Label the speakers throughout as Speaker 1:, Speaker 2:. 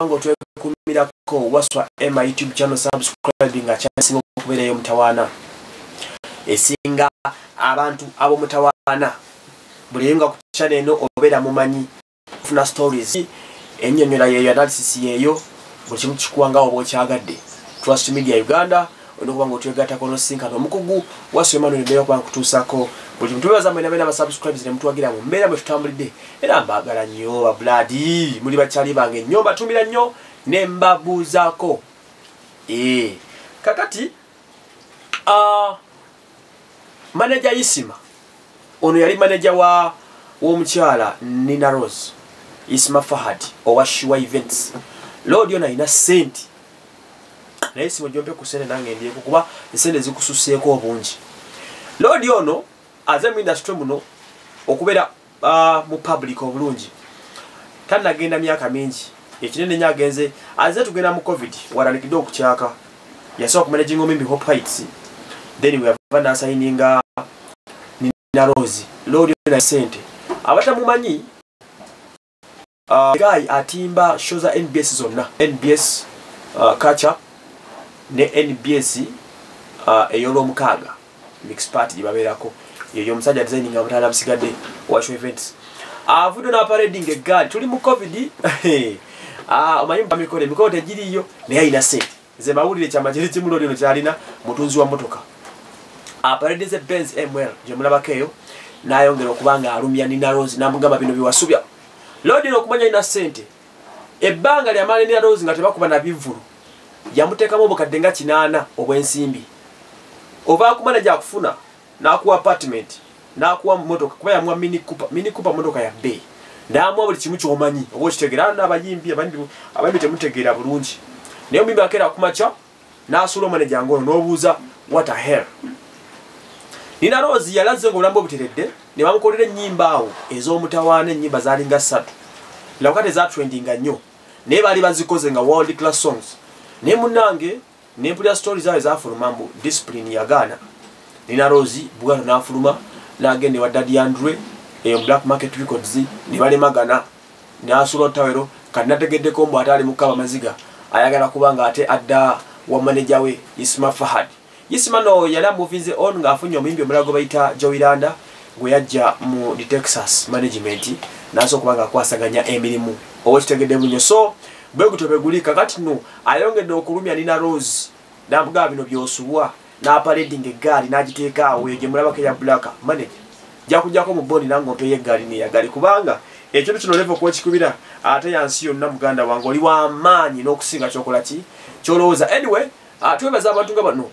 Speaker 1: ngo twekumirako waswa my YouTube channel subscribing achasinga okubeerayo mutawaana esinga abantu abo mutawaana bulinga ku channel eno obeera mumanyi funa stories ennyonnyola yeyo analysis yeyo buli kimu kikuwanga oba okyagadde Trust Media Uganda onokuba ng'otwegattako n'osinkana omukugu waswa Emmanuel mbeera okuba nkutuusako buli kimu tubebaza mwena abasubscribers ne mutuwagira mu mbeera mwe tutambulidde era mbaagala nnyo babuladi muli bakyali bange nnyo mbatumira nnyo ne mbabuuzaako kakati manager Isima ono yali manager w'omukyala Nina Rose Isma Fahad owa Shiwa Events Lord yona ina senti naye Isima jompe ku sente nange ndieko kuba esente zikususeeko obungi Lord yono aze mu industry muno okubeera mu public obulungi tanagenda myaka mingi ekinene nnyo agenze aze tugenda mu covid walalikidde okukyaka yasobola kumanaging omimbi Hope Heights then we have na signinga Nina Rose Lord yona sente abatamumanyi guy atimba shows za NBS zonna NBS Kacha ne NBS ey'olwomukaaga mixed party gibabeerako yeyo omusajja designing abataala bisigadde watch events avudo na parading egaali tuli mu covid omanyi emikolo tegiriyo naye ayina sente nze mawulire kyama kiri kimu Lord eno kyalina mutunzi wa motoka aparadize Benz ML gye mulabako eyo n'ayongera okuba nga alumya Nina Rose n'amugamba bino biwasubya Lord eno okumanya ina sente ebbanga lyamala Nina Rose nga tebakuba na bivulu yamuteekamu obukadde nga 8 obw'ensimbi oba akumana gyakufuna n'akuwa apartment n'akuwa motoka kuba yamuwa Mini Cooper motoka ya bay n'amuwa buli kimu ky'omanyi oba okitegeera n'abayimbi abambi temutegeera bulungi naye omumbi akeera kumakya n'asuula omanager ngono n'obuuza what a hell Nina Rose yalaze ng'obulambo obuteredde ne bamukolera ennyimba awo ez'omutawaana ennyimba zaalinga 3 lakati ezatrendinga nnyo naye baali bazikoze nga world class songs naye munnange nempulira stories zaabwe zafuluma mbu discipline yagaana Nina Rose bugano n'afuluma n'agenda ewa Daddy Andre eyo Black Market Records ne balemagana n'asula otawero kati nategeddeko mbu ate ali mu kkaba maziga ayagala kuba nga ate adda wa manager we Isma Fahad Isma no yali amuvinze on ng'afunye omuyimbi omulala gwe bayita Joiranda gwe yajja mu the Texas management n'asobola kuba ng'akwasaganya emirimu oba kitegedde nnyo so bwe gutobeguli kakati no ayongedde okulumya Nina Rose n'amugaba bino by'osubwa n'aparading eggaali n'agiteeka awo gye mulabako eya black manager jakujjako mu bondi nange ompeyo eggaali neyagali kubanga ekintu kino level kuba kikubira ate yansi yonna muganda wange oli w'amaanyi n'okusinga kyokola ki kyolowooza anyway twebaza abantu nga bano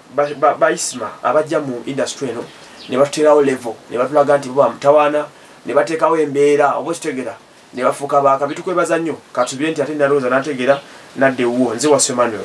Speaker 1: ba Isma abajja mu industry eno ne batuteerawo level ne batulaga nti bo mutawaana ne bateekawo embeera oba kitegera ne bafuuka baaka bitukwebaza nnyo katubire nti ate Nina Rose n'ategeera nadde wuwo nze waswa Emmanuel